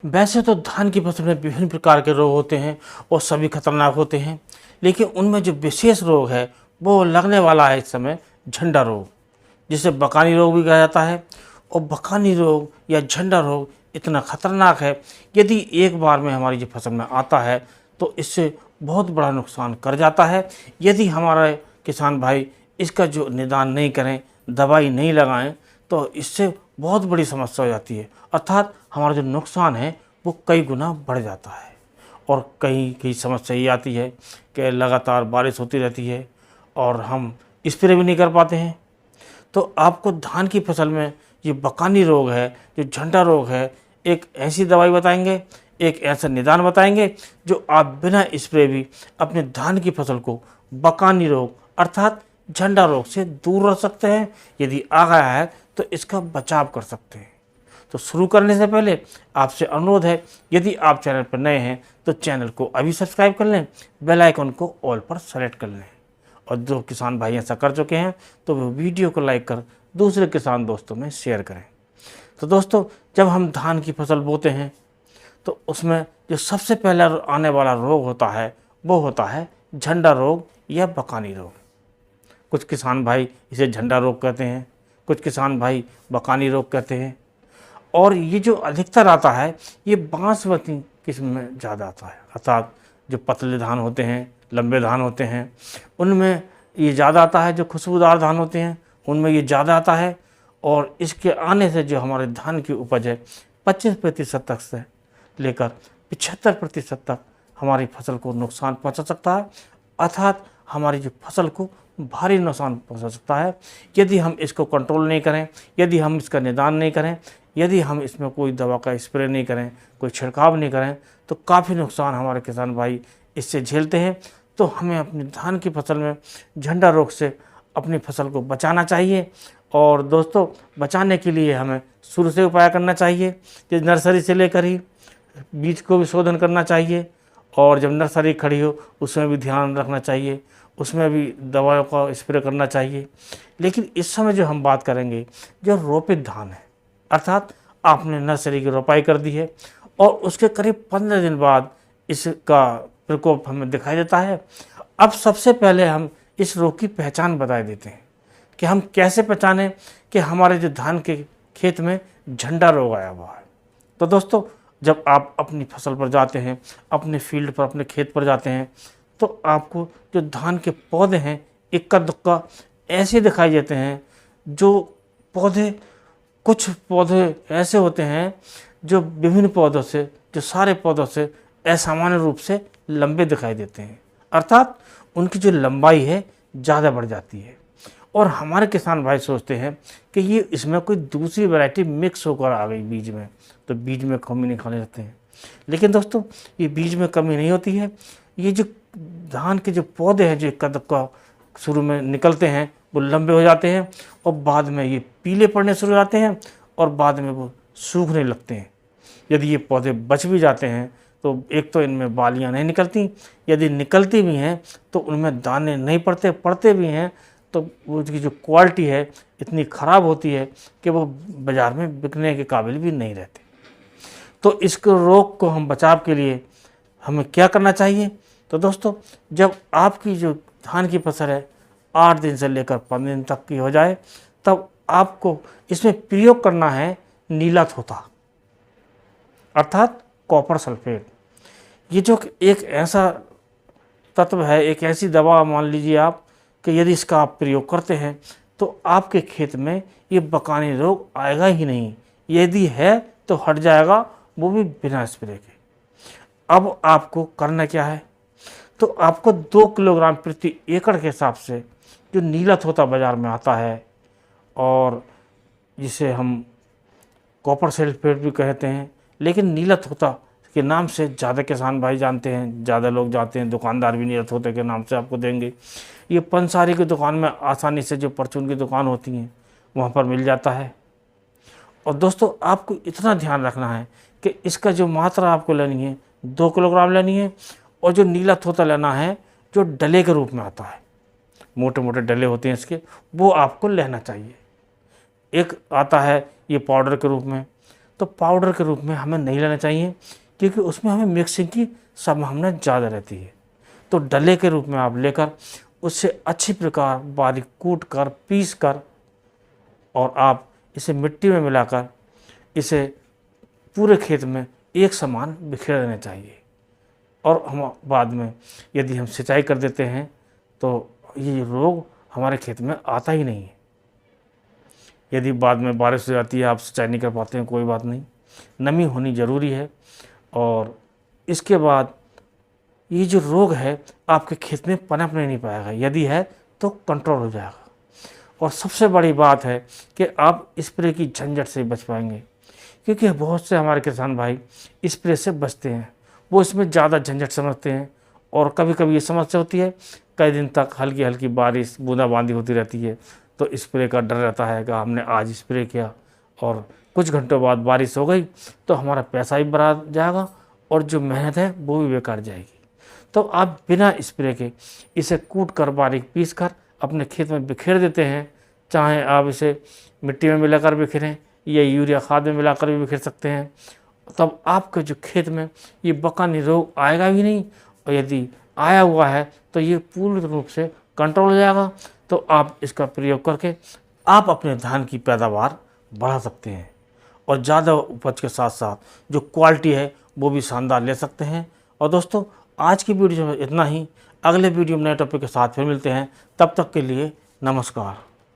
वैसे तो धान की फसल में विभिन्न प्रकार के रोग होते हैं और सभी खतरनाक होते हैं, लेकिन उनमें जो विशेष रोग है वो लगने वाला है इस समय झंडा रोग, जिसे बकानी रोग भी कहा जाता है। और बकानी रोग या झंडा रोग इतना खतरनाक है, यदि एक बार में हमारी जो फसल में आता है तो इससे बहुत बड़ा नुकसान कर जाता है। यदि हमारे किसान भाई इसका जो निदान नहीं करें, दवाई नहीं लगाएं, तो इससे बहुत बड़ी समस्या हो जाती है, अर्थात हमारा जो नुकसान है वो कई गुना बढ़ जाता है। और कई कई समस्या ये आती है कि लगातार बारिश होती रहती है और हम स्प्रे भी नहीं कर पाते हैं। तो आपको धान की फसल में ये बकानी रोग है, जो झंडा रोग है, एक ऐसी दवाई बताएंगे, एक ऐसा निदान बताएंगे जो आप बिना स्प्रे भी अपने धान की फसल को बकानी रोग अर्थात झंडा रोग से दूर रख सकते हैं। यदि आ गया है तो इसका बचाव कर सकते हैं। तो शुरू करने से पहले आपसे अनुरोध है, यदि आप चैनल पर नए हैं तो चैनल को अभी सब्सक्राइब कर लें, बेल आइकन को ऑल पर सेलेक्ट कर लें। और जो किसान भाई ऐसा कर चुके हैं तो वो वीडियो को लाइक कर दूसरे किसान दोस्तों में शेयर करें। तो दोस्तों, जब हम धान की फसल बोते हैं तो उसमें जो सबसे पहला आने वाला रोग होता है वो होता है झंडा रोग या बकानी रोग। कुछ किसान भाई इसे झंडा रोग कहते हैं, कुछ किसान भाई बकानी रोग कहते हैं। और ये जो अधिकतर आता है ये बांसवती किस्म में ज़्यादा आता है, अर्थात जो पतले धान होते हैं, लंबे धान होते हैं, उनमें ये ज़्यादा आता है। जो खुशबूदार धान होते हैं उनमें ये ज़्यादा आता है। और इसके आने से जो हमारे धान की उपज है 25% तक से लेकर 75% तक हमारी फसल को नुकसान पहुंचा सकता है, अर्थात हमारी जो फसल को भारी नुकसान पहुंचा सकता है। यदि हम इसको कंट्रोल नहीं करें, यदि हम इसका निदान नहीं करें, यदि हम इसमें कोई दवा का स्प्रे नहीं करें, कोई छिड़काव नहीं करें, तो काफ़ी नुकसान हमारे किसान भाई इससे झेलते हैं। तो हमें अपनी धान की फसल में झंडा रोग से अपनी फसल को बचाना चाहिए। और दोस्तों, बचाने के लिए हमें शुरू से उपाय करना चाहिए, जैसे नर्सरी से लेकर ही बीज को भी शोधन करना चाहिए। और जब नर्सरी खड़ी हो उसमें भी ध्यान रखना चाहिए, उसमें भी दवाओं का स्प्रे करना चाहिए। लेकिन इस समय जो हम बात करेंगे जो रोपित धान है, अर्थात आपने नर्सरी की रोपाई कर दी है और उसके करीब 15 दिन बाद इसका प्रकोप हमें दिखाई देता है। अब सबसे पहले हम इस रोग की पहचान बता देते हैं कि हम कैसे पहचानें कि हमारे जो धान के खेत में झंडा रोग आया हुआ है। तो दोस्तों, जब आप अपनी फसल पर जाते हैं, अपने फील्ड पर, अपने खेत पर जाते हैं, तो आपको जो धान के पौधे हैं इक्का दुक्का ऐसे दिखाई देते हैं। जो पौधे, कुछ पौधे ऐसे होते हैं जो विभिन्न पौधों से, जो सारे पौधों से असामान्य रूप से लंबे दिखाई देते हैं, अर्थात उनकी जो लंबाई है ज़्यादा बढ़ जाती है। और हमारे किसान भाई सोचते हैं कि ये इसमें कोई दूसरी वैरायटी मिक्स होकर आ गई बीज में, तो बीज में कमी निकालने लगते हैं। लेकिन दोस्तों, ये बीज में कमी नहीं होती है। ये जो धान के जो पौधे हैं जो इक्का दुक्का शुरू में निकलते हैं वो लंबे हो जाते हैं और बाद में ये पीले पड़ने शुरू हो जाते हैं और बाद में वो सूखने लगते हैं। यदि ये पौधे बच भी जाते हैं तो एक तो इनमें बालियां नहीं निकलती, यदि निकलती भी हैं तो उनमें दाने नहीं पड़ते, पड़ते भी हैं तो उसकी जो क्वालिटी है इतनी ख़राब होती है कि वो बाज़ार में बिकने के काबिल भी नहीं रहते। तो इस रोग को हम बचाव के लिए हमें क्या करना चाहिए? तो दोस्तों, जब आपकी जो धान की फसल है 8 दिन से लेकर 15 दिन तक की हो जाए, तब आपको इसमें प्रयोग करना है नीला थोथा अर्थात कॉपर सल्फेट। ये जो एक ऐसा तत्व है, एक ऐसी दवा मान लीजिए आप कि यदि इसका आप प्रयोग करते हैं तो आपके खेत में ये बकानी रोग आएगा ही नहीं, यदि है तो हट जाएगा, वो भी बिना स्प्रे के। अब आपको करना क्या है? तो आपको 2 किलोग्राम प्रति एकड़ के हिसाब से जो नीला थोथा बाज़ार में आता है और जिसे हम कॉपर सल्फेट भी कहते हैं, लेकिन नीला थोथा के नाम से ज़्यादा किसान भाई जानते हैं, ज़्यादा लोग जानते हैं, दुकानदार भी नीला थोथे के नाम से आपको देंगे। ये पंसारी की दुकान में आसानी से, जो परचून की दुकान होती हैं वहाँ पर मिल जाता है। और दोस्तों, आपको इतना ध्यान रखना है कि इसका जो मात्रा आपको लेनी है 2 किलोग्राम लेनी है। और जो नीला थोथा लेना है जो डले के रूप में आता है, मोटे मोटे डले होते हैं इसके, वो आपको लेना चाहिए। एक आता है ये पाउडर के रूप में, तो पाउडर के रूप में हमें नहीं लेना चाहिए, क्योंकि उसमें हमें मिक्सिंग की संभावना ज़्यादा रहती है। तो डले के रूप में आप लेकर उससे अच्छी प्रकार बारीक कूट कर पीस कर और आप इसे मिट्टी में मिलाकर इसे पूरे खेत में एक समान बिखेर देना चाहिए। और हम बाद में यदि हम सिंचाई कर देते हैं तो ये रोग हमारे खेत में आता ही नहीं है। यदि बाद में बारिश हो जाती है, आप सिंचाई नहीं कर पाते हैं, कोई बात नहीं, नमी होनी ज़रूरी है। और इसके बाद ये जो रोग है आपके खेत में पनपने नहीं पाएगा, यदि है तो कंट्रोल हो जाएगा। और सबसे बड़ी बात है कि आप स्प्रे की झंझट से बच पाएंगे, क्योंकि बहुत से हमारे किसान भाई स्प्रे से बचते हैं, वो इसमें ज़्यादा झंझट समझते हैं। और कभी कभी ये समस्या होती है, कई दिन तक हल्की हल्की बारिश बूंदाबांदी होती रहती है, तो स्प्रे का डर रहता है कि हमने आज स्प्रे किया और कुछ घंटों बाद बारिश हो गई तो हमारा पैसा भी बर्बाद जाएगा और जो मेहनत है वो भी बेकार जाएगी। तो आप बिना स्प्रे के इसे कूट कर बारीक पीस कर अपने खेत में बिखेर देते हैं। चाहे आप इसे मिट्टी में मिलाकर बिखेरें या यूरिया खाद में मिलाकर भी बिखेर सकते हैं, तब आपके जो खेत में ये बकानी रोग आएगा भी नहीं, और यदि आया हुआ है तो ये पूर्ण रूप से कंट्रोल हो जाएगा। तो आप इसका प्रयोग करके आप अपने धान की पैदावार बढ़ा सकते हैं और ज़्यादा उपज के साथ साथ जो क्वालिटी है वो भी शानदार ले सकते हैं। और दोस्तों, आज की वीडियो में इतना ही। अगले वीडियो में नए टॉपिक के साथ फिर मिलते हैं, तब तक के लिए नमस्कार।